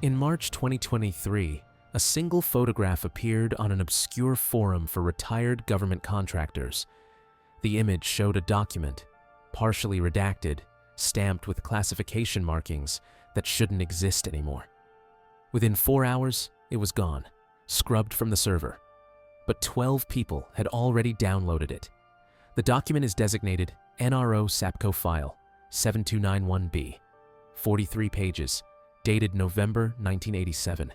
In March 2023, a single photograph appeared on an obscure forum for retired government contractors. The image showed a document, partially redacted, stamped with classification markings that shouldn't exist anymore. Within 4 hours, it was gone, scrubbed from the server. But 12 people had already downloaded it. The document is designated NRO-SAPCO File 7291B, 43 pages, dated November 1987,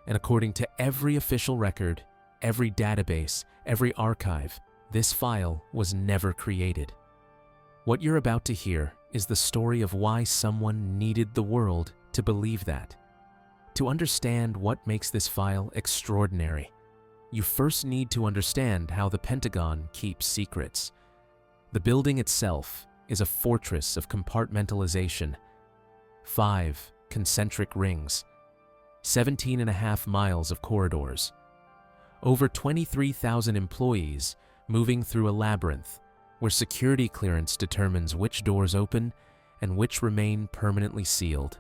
and according to every official record, every database, every archive, this file was never created. What you're about to hear is the story of why someone needed the world to believe that. To understand what makes this file extraordinary, you first need to understand how the Pentagon keeps secrets. The building itself is a fortress of compartmentalization. 5 concentric rings, 17.5 miles of corridors, over 23,000 employees moving through a labyrinth where security clearance determines which doors open and which remain permanently sealed.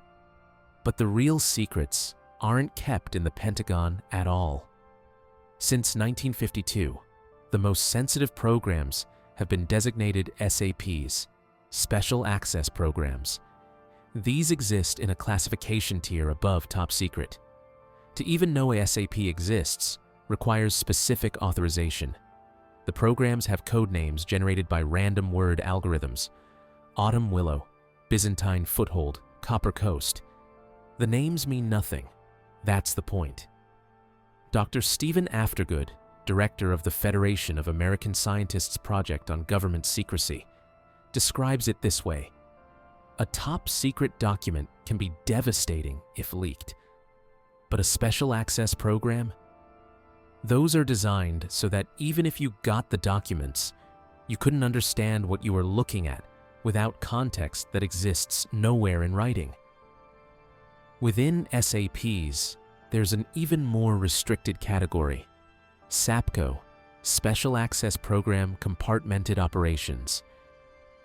But the real secrets aren't kept in the Pentagon at all. Since 1952, the most sensitive programs have been designated SAPs, Special Access Programs. These exist in a classification tier above top secret. To even know a SAP exists requires specific authorization. The programs have code names generated by random word algorithms: Autumn Willow, Byzantine Foothold, Copper Coast. The names mean nothing. That's the point. Dr. Stephen Aftergood, director of the Federation of American Scientists Project on Government Secrecy, describes it this way: a top secret document can be devastating if leaked, but a special access program? Those are designed so that even if you got the documents, you couldn't understand what you were looking at without context that exists nowhere in writing. Within SAPs, there's an even more restricted category: SAPCO, Special Access Program Compartmented Operations.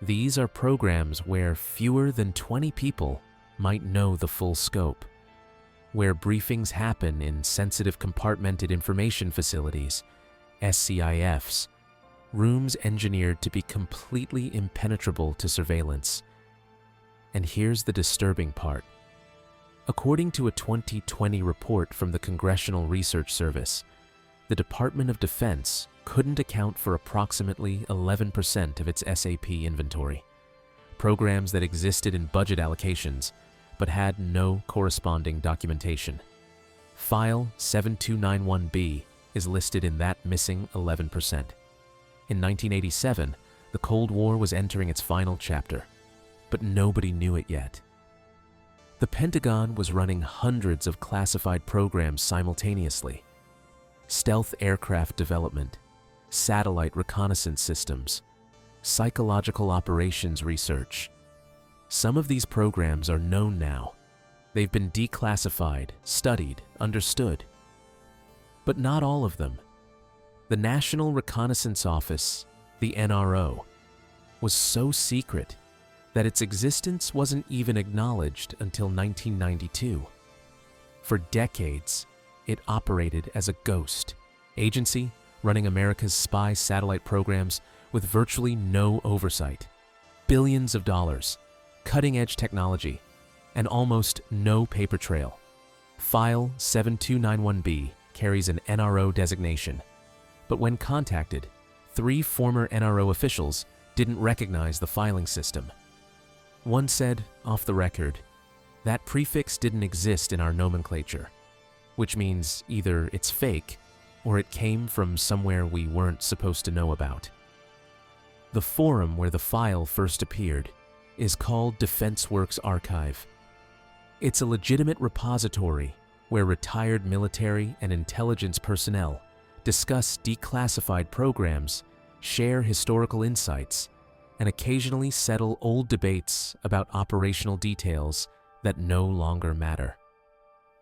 These are programs where fewer than 20 people might know the full scope, where briefings happen in sensitive compartmented information facilities, SCIFs, rooms engineered to be completely impenetrable to surveillance. And here's the disturbing part. According to a 2020 report from the Congressional Research Service, the Department of Defense couldn't account for approximately 11% of its SAP inventory, programs that existed in budget allocations but had no corresponding documentation. File 7291B is listed in that missing 11%. In 1987, the Cold War was entering its final chapter, but nobody knew it yet. The Pentagon was running hundreds of classified programs simultaneously: stealth aircraft development, satellite reconnaissance systems, psychological operations research. Some of these programs are known now. They've been declassified, studied, understood. But not all of them. The National Reconnaissance Office, the NRO, was so secret that its existence wasn't even acknowledged until 1992. For decades, it operated as a ghost agency running America's spy satellite programs with virtually no oversight, billions of dollars, cutting-edge technology, and almost no paper trail. File 7291B carries an NRO designation, but when contacted, 3 former NRO officials didn't recognize the filing system. One said, off the record, that prefix didn't exist in our nomenclature, which means either it's fake or it came from somewhere we weren't supposed to know about. The forum where the file first appeared is called DefenseWorks Archive. It's a legitimate repository where retired military and intelligence personnel discuss declassified programs, share historical insights, and occasionally settle old debates about operational details that no longer matter.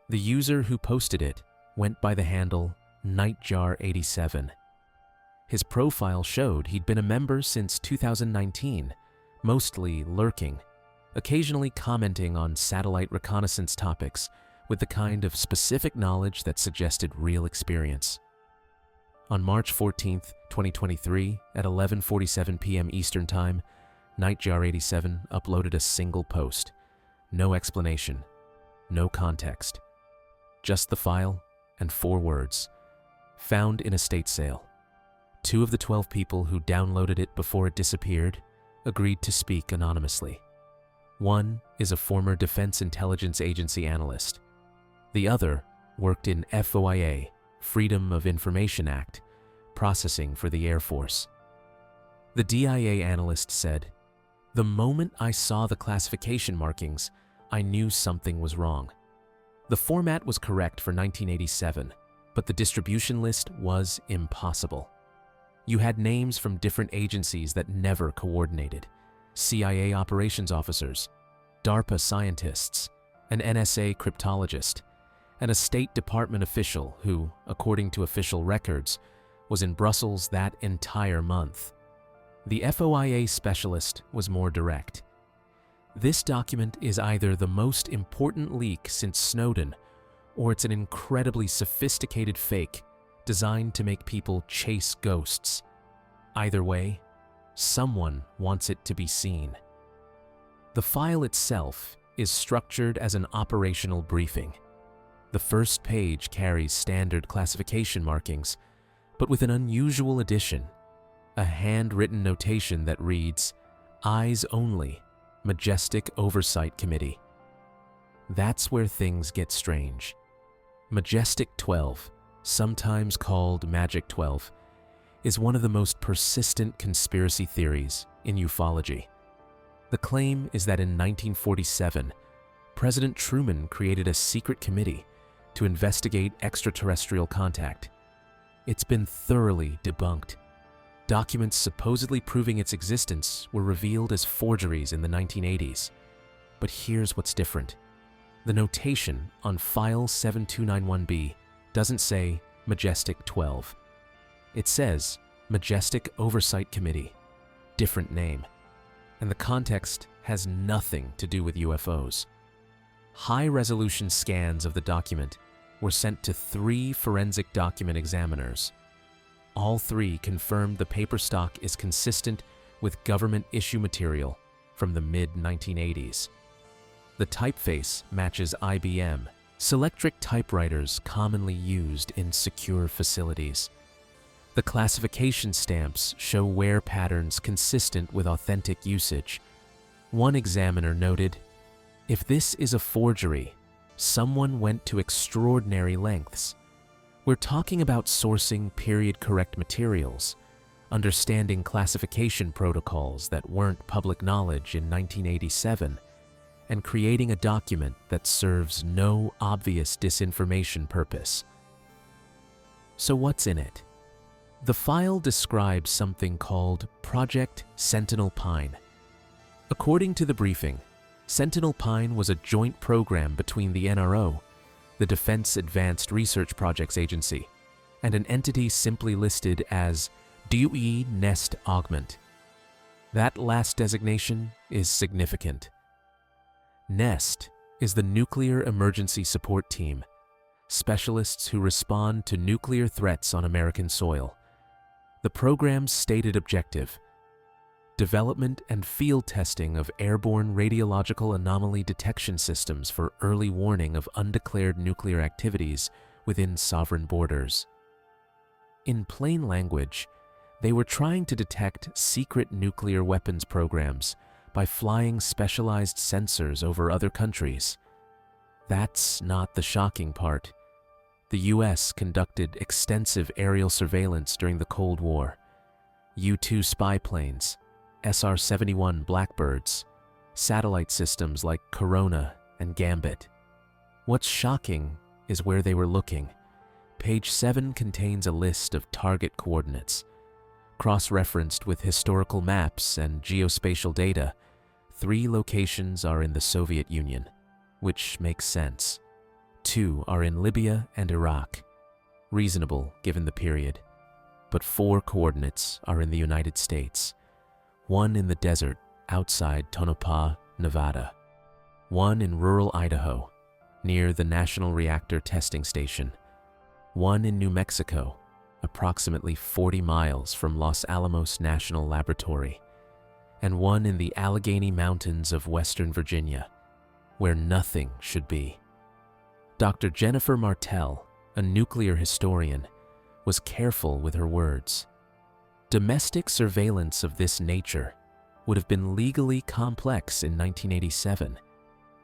The user who posted it went by the handle Nightjar87. His profile showed he'd been a member since 2019, mostly lurking, occasionally commenting on satellite reconnaissance topics with the kind of specific knowledge that suggested real experience. On March 14, 2023, at 11:47 p.m. Eastern Time, Nightjar87 uploaded a single post. No explanation, no context. Just the file and 4 words. Found in estate sale. 2 of the 12 people who downloaded it before it disappeared agreed to speak anonymously. One is a former Defense Intelligence Agency analyst. The other worked in FOIA, Freedom of Information Act, processing for the Air Force. The DIA analyst said, "The moment I saw the classification markings, I knew something was wrong. The format was correct for 1987, but the distribution list was impossible. You had names from different agencies that never coordinated. CIA operations officers, DARPA scientists, an NSA cryptologist, and a State Department official who, according to official records, was in Brussels that entire month. The FOIA specialist was more direct. This document is either the most important leak since Snowden, or it's an incredibly sophisticated fake designed to make people chase ghosts. Either way, someone wants it to be seen." The file itself is structured as an operational briefing. The first page carries standard classification markings, but with an unusual addition, a handwritten notation that reads, "Eyes Only, Majestic Oversight Committee." That's where things get strange. Majestic 12, sometimes called Magic 12, is one of the most persistent conspiracy theories in ufology. The claim is that in 1947, President Truman created a secret committee to investigate extraterrestrial contact. It's been thoroughly debunked. Documents supposedly proving its existence were revealed as forgeries in the 1980s. But here's what's different. The notation on File 7291B doesn't say Majestic 12. It says Majestic Oversight Committee, different name. And the context has nothing to do with UFOs. High-resolution scans of the document were sent to 3 forensic document examiners. All 3 confirmed the paper stock is consistent with government issue material from the mid-1980s. The typeface matches IBM, Selectric typewriters commonly used in secure facilities. The classification stamps show wear patterns consistent with authentic usage. One examiner noted, "If this is a forgery, someone went to extraordinary lengths. We're talking about sourcing period-correct materials, understanding classification protocols that weren't public knowledge in 1987, and creating a document that serves no obvious disinformation purpose." So what's in it? The file describes something called Project Sentinel Pine. According to the briefing, Sentinel Pine was a joint program between the NRO, the Defense Advanced Research Projects Agency, and an entity simply listed as DOE Nest Augment. That last designation is significant. NEST is the Nuclear Emergency Support Team, specialists who respond to nuclear threats on American soil. The program's stated objective: development and field testing of airborne radiological anomaly detection systems for early warning of undeclared nuclear activities within sovereign borders. In plain language, they were trying to detect secret nuclear weapons programs by flying specialized sensors over other countries. That's not the shocking part. The US conducted extensive aerial surveillance during the Cold War. U-2 spy planes, SR-71 Blackbirds, satellite systems like Corona and Gambit. What's shocking is where they were looking. Page 7 contains a list of target coordinates. Cross-referenced with historical maps and geospatial data, 3 locations are in the Soviet Union, which makes sense. 2 are in Libya and Iraq, reasonable given the period. But 4 coordinates are in the United States. 1 in the desert outside Tonopah, Nevada. 1 in rural Idaho, near the National Reactor Testing Station, one in New Mexico, approximately 40 miles from Los Alamos National Laboratory, and one in the Allegheny Mountains of Western Virginia, where nothing should be. Dr. Jennifer Martell, a nuclear historian, was careful with her words. Domestic surveillance of this nature would have been legally complex in 1987.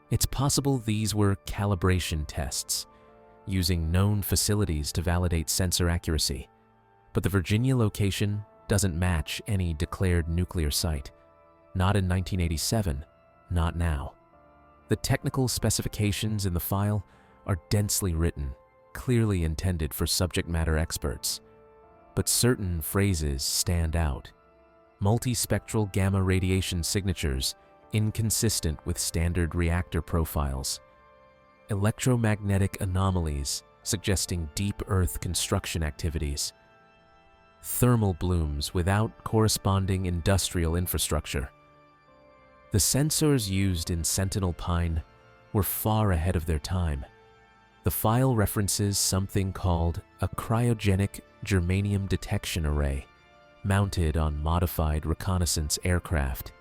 It's possible these were calibration tests, using known facilities to validate sensor accuracy, but the Virginia location doesn't match any declared nuclear site. Not in 1987, not now. The technical specifications in the file are densely written, clearly intended for subject matter experts. But certain phrases stand out. Multispectral gamma radiation signatures inconsistent with standard reactor profiles. Electromagnetic anomalies suggesting deep Earth construction activities. Thermal blooms without corresponding industrial infrastructure. The sensors used in Sentinel Pine were far ahead of their time. The file references something called a cryogenic germanium detection array, mounted on modified reconnaissance aircraft.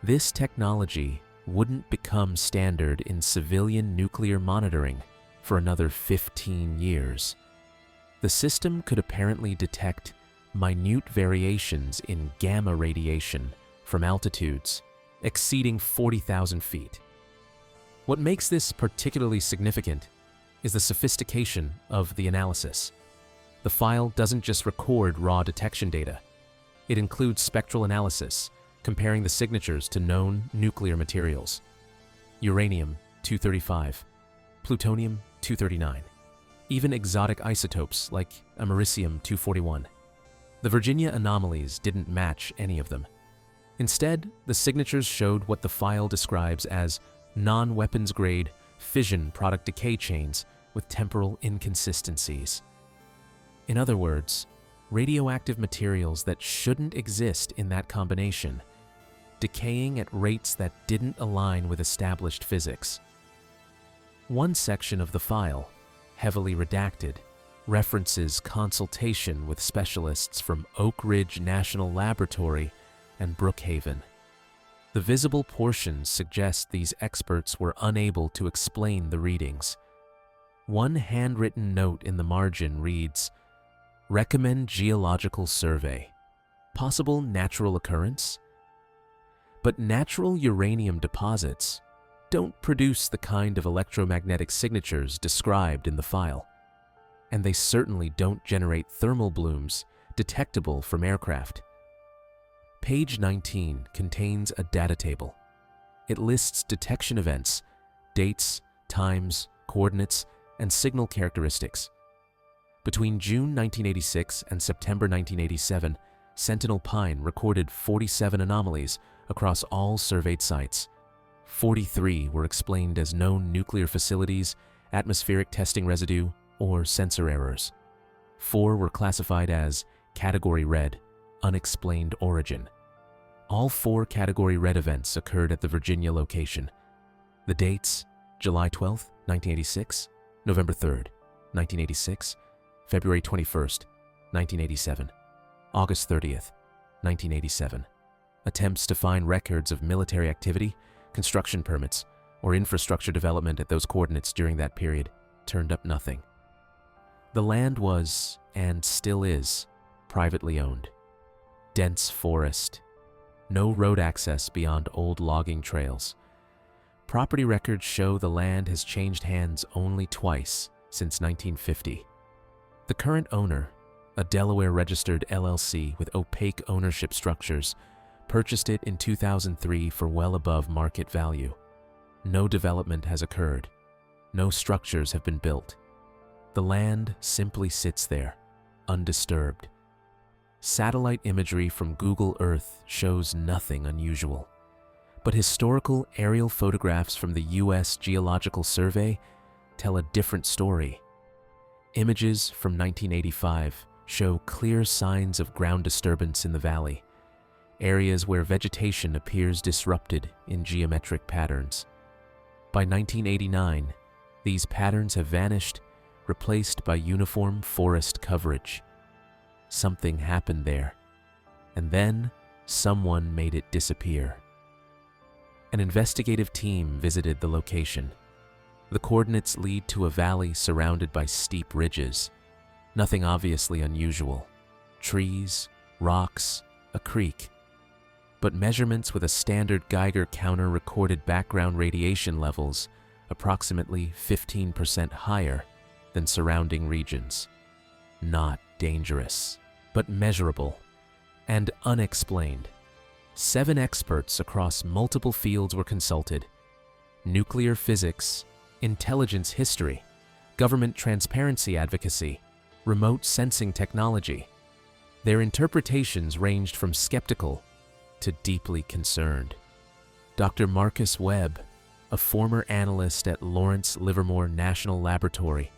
This technology wouldn't become standard in civilian nuclear monitoring for another 15 years. The system could apparently detect minute variations in gamma radiation from altitudes exceeding 40,000 feet. What makes this particularly significant is the sophistication of the analysis. The file doesn't just record raw detection data. It includes spectral analysis, comparing the signatures to known nuclear materials. Uranium-235, plutonium-239, even exotic isotopes like americium-241. The Virginia anomalies didn't match any of them. Instead, the signatures showed what the file describes as non-weapons grade fission product decay chains with temporal inconsistencies. In other words, radioactive materials that shouldn't exist in that combination, decaying at rates that didn't align with established physics. One section of the file, heavily redacted, references consultation with specialists from Oak Ridge National Laboratory and Brookhaven. The visible portions suggest these experts were unable to explain the readings. One handwritten note in the margin reads, "Recommend geological survey. Possible natural occurrence?" But natural uranium deposits don't produce the kind of electromagnetic signatures described in the file. And they certainly don't generate thermal blooms detectable from aircraft. Page 19 contains a data table. It lists detection events, dates, times, coordinates, and signal characteristics. Between June 1986 and September 1987, Sentinel Pine recorded 47 anomalies across all surveyed sites. 43 were explained as known nuclear facilities, atmospheric testing residue, or sensor errors. 4 were classified as Category Red, unexplained origin. All 4 Category Red events occurred at the Virginia location. The dates: July 12, 1986, November 3, 1986, February 21, 1987, August 30, 1987. Attempts to find records of military activity, construction permits, or infrastructure development at those coordinates during that period turned up nothing. The land was, and still is, privately owned. Dense forest. No road access beyond old logging trails. Property records show the land has changed hands only twice since 1950. The current owner, a Delaware-registered LLC with opaque ownership structures, purchased it in 2003 for well above market value. No development has occurred. No structures have been built. The land simply sits there, undisturbed. Satellite imagery from Google Earth shows nothing unusual, but historical aerial photographs from the U.S. Geological Survey tell a different story. Images from 1985 show clear signs of ground disturbance in the valley, areas where vegetation appears disrupted in geometric patterns. By 1989, These patterns have vanished, replaced by uniform forest coverage. Something happened there, and then someone made it disappear. An investigative team visited the location. The coordinates lead to a valley surrounded by steep ridges. Nothing obviously unusual. Trees, rocks, a creek. But measurements with a standard Geiger counter recorded background radiation levels approximately 15% higher than surrounding regions. Not dangerous, but measurable and unexplained. 7 experts across multiple fields were consulted: nuclear physics, intelligence history, government transparency advocacy, remote sensing technology. Their interpretations ranged from skeptical to deeply concerned. Dr. Marcus Webb, a former analyst at Lawrence Livermore National Laboratory,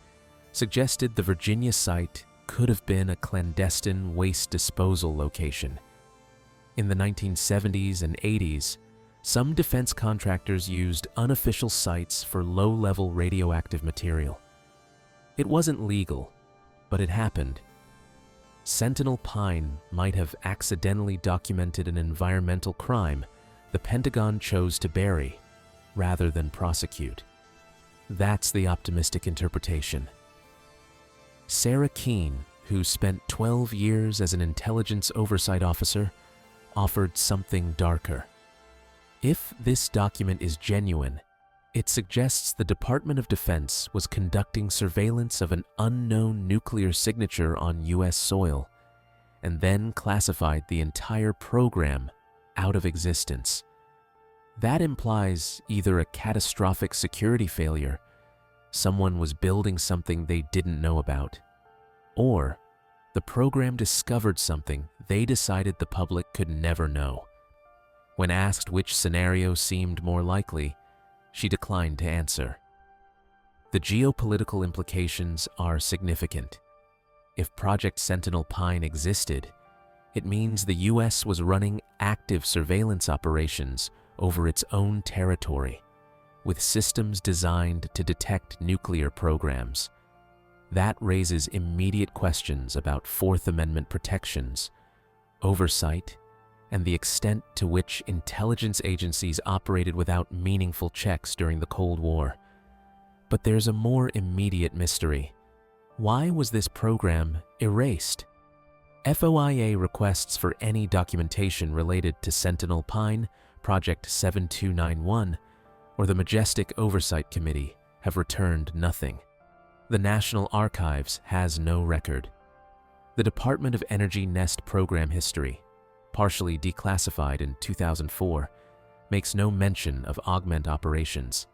suggested the Virginia site could have been a clandestine waste disposal location. In the 1970s and 80s, some defense contractors used unofficial sites for low-level radioactive material. It wasn't legal, but it happened. Sentinel Pine might have accidentally documented an environmental crime the Pentagon chose to bury rather than prosecute. That's the optimistic interpretation. Sarah Keene, who spent 12 years as an intelligence oversight officer, offered something darker. If this document is genuine, it suggests the Department of Defense was conducting surveillance of an unknown nuclear signature on U.S. soil and then classified the entire program out of existence. That implies either a catastrophic security failure, someone was building something they didn't know about, or the program discovered something they decided the public could never know. When asked which scenario seemed more likely, she declined to answer. The geopolitical implications are significant. If Project Sentinel Pine existed, it means the U.S. was running active surveillance operations over its own territory, with systems designed to detect nuclear programs. That raises immediate questions about Fourth Amendment protections, oversight, and the extent to which intelligence agencies operated without meaningful checks during the Cold War. But there's a more immediate mystery. Why was this program erased? FOIA requests for any documentation related to Sentinel Pine, Project 7291, or the Majestic Oversight Committee have returned nothing. The National Archives has no record. The Department of Energy NEST program history, partially declassified in 2004, makes no mention of augment operations.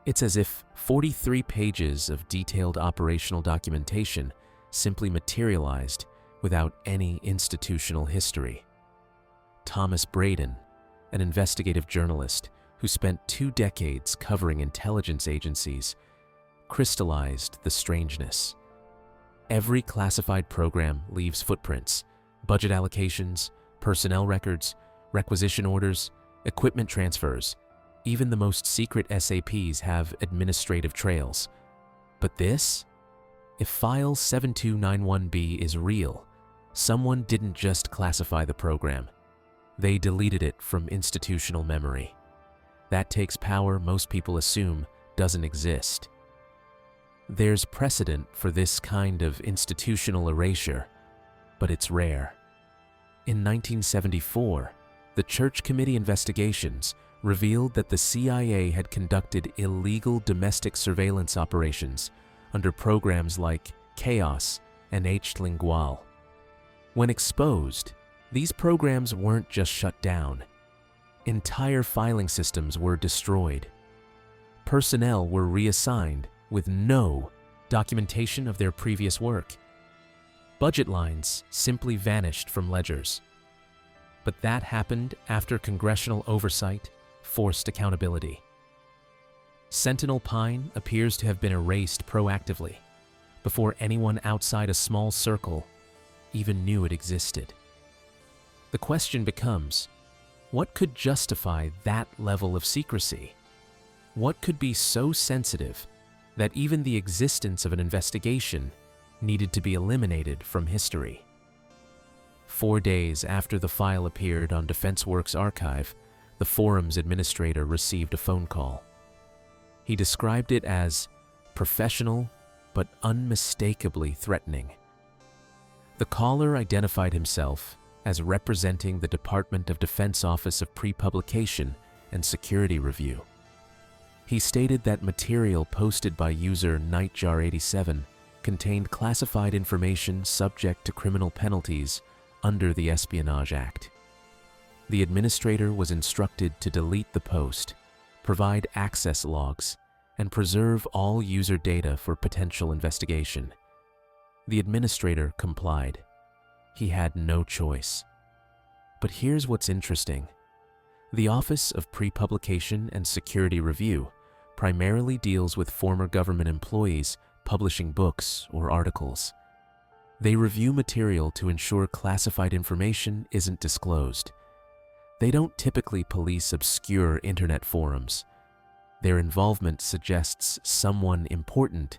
It's as if 43 pages of detailed operational documentation simply materialized without any institutional history. Thomas Braden, an investigative journalist who spent 2 decades covering intelligence agencies, crystallized the strangeness. Every classified program leaves footprints: budget allocations, personnel records, requisition orders, equipment transfers. Even the most secret SAPs have administrative trails. But this? If File 7291B is real, someone didn't just classify the program. They deleted it from institutional memory. That takes power most people assume doesn't exist. There's precedent for this kind of institutional erasure, but it's rare. In 1974, the Church Committee investigations revealed that the CIA had conducted illegal domestic surveillance operations under programs like Chaos and H-Lingual. When exposed, these programs weren't just shut down. Entire filing systems were destroyed. Personnel were reassigned with no documentation of their previous work. Budget lines simply vanished from ledgers. But that happened after congressional oversight forced accountability. Sentinel Pine appears to have been erased proactively, before anyone outside a small circle even knew it existed. The question becomes, what could justify that level of secrecy? What could be so sensitive that even the existence of an investigation needed to be eliminated from history. 4 days after the file appeared on DefenseWorks Archive, the forum's administrator received a phone call. He described it as professional but unmistakably threatening. The caller identified himself as representing the Department of Defense Office of Pre-Publication and Security Review. He stated that material posted by user Nightjar87 contained classified information subject to criminal penalties under the Espionage Act. The administrator was instructed to delete the post, provide access logs, and preserve all user data for potential investigation. The administrator complied. He had no choice. But here's what's interesting. The Office of Pre-Publication and Security Review primarily deals with former government employees publishing books or articles. They review material to ensure classified information isn't disclosed. They don't typically police obscure internet forums. Their involvement suggests someone important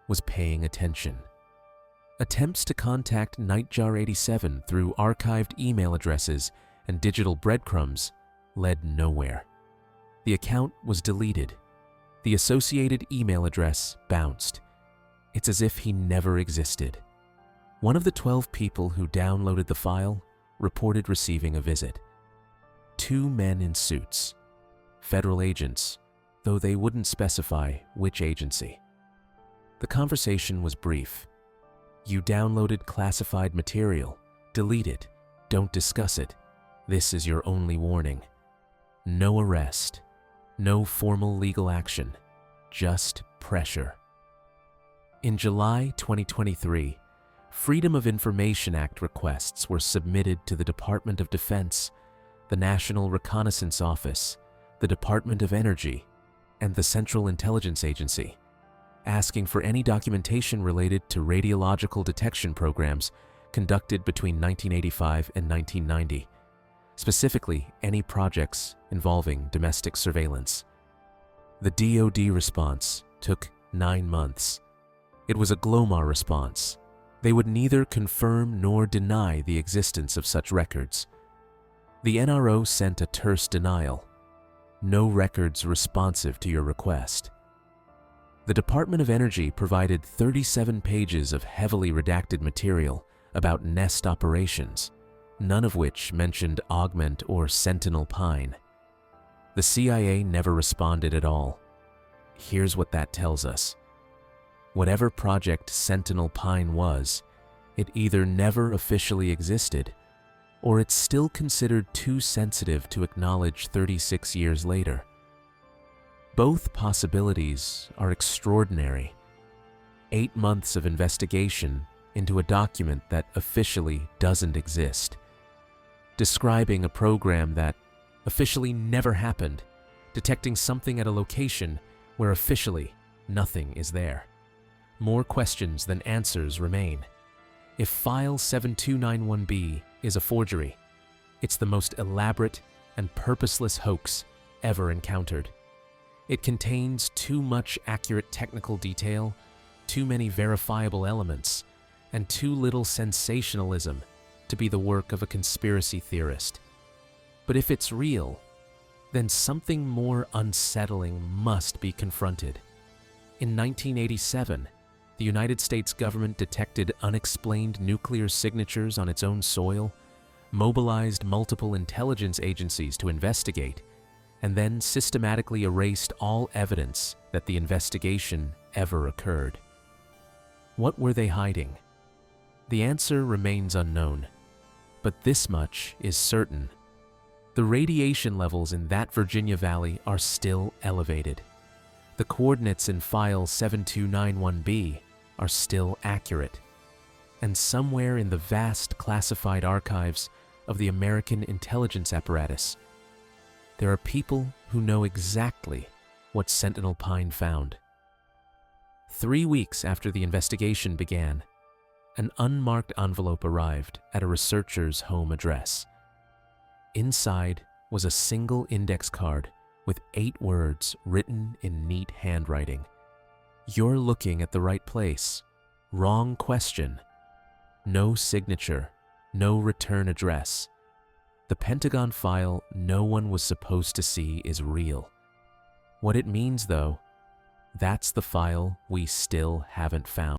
was paying attention. Attempts to contact Nightjar87 through archived email addresses and digital breadcrumbs led nowhere. The account was deleted. The associated email address bounced. It's as if he never existed. One of the 12 people who downloaded the file reported receiving a visit. 2 men in suits, federal agents, though they wouldn't specify which agency. The conversation was brief. You downloaded classified material. Delete it. Don't discuss it. This is your only warning. No arrest. No formal legal action. Just pressure. In July 2023, Freedom of Information Act requests were submitted to the Department of Defense, the National Reconnaissance Office, the Department of Energy, and the Central Intelligence Agency, asking for any documentation related to radiological detection programs conducted between 1985 and 1990, specifically any projects involving domestic surveillance. The DoD response took 9 months. It was a GLOMAR response. They would neither confirm nor deny the existence of such records. The NRO sent a terse denial. No records responsive to your request. The Department of Energy provided 37 pages of heavily redacted material about NEST operations, none of which mentioned Augment or Sentinel Pine. The CIA never responded at all. Here's what that tells us. Whatever project Sentinel Pine was, it either never officially existed, or it's still considered too sensitive to acknowledge 36 years later. Both possibilities are extraordinary. 8 months of investigation into a document that officially doesn't exist. Describing a program that officially never happened, detecting something at a location where officially nothing is there. More questions than answers remain. If File 7291B is a forgery, it's the most elaborate and purposeless hoax ever encountered. It contains too much accurate technical detail, too many verifiable elements, and too little sensationalism to be the work of a conspiracy theorist. But if it's real, then something more unsettling must be confronted. In 1987, the United States government detected unexplained nuclear signatures on its own soil, mobilized multiple intelligence agencies to investigate, and then systematically erased all evidence that the investigation ever occurred. What were they hiding? The answer remains unknown, but this much is certain. The radiation levels in that Virginia Valley are still elevated. The coordinates in File 7291B are still accurate. And somewhere in the vast classified archives of the American intelligence apparatus, there are people who know exactly what Sentinel Pine found. 3 weeks after the investigation began, an unmarked envelope arrived at a researcher's home address. Inside was a single index card with 8 words written in neat handwriting. You're looking at the right place. Wrong question. No signature, no return address. The Pentagon file no one was supposed to see is real. What it means, though, that's the file we still haven't found.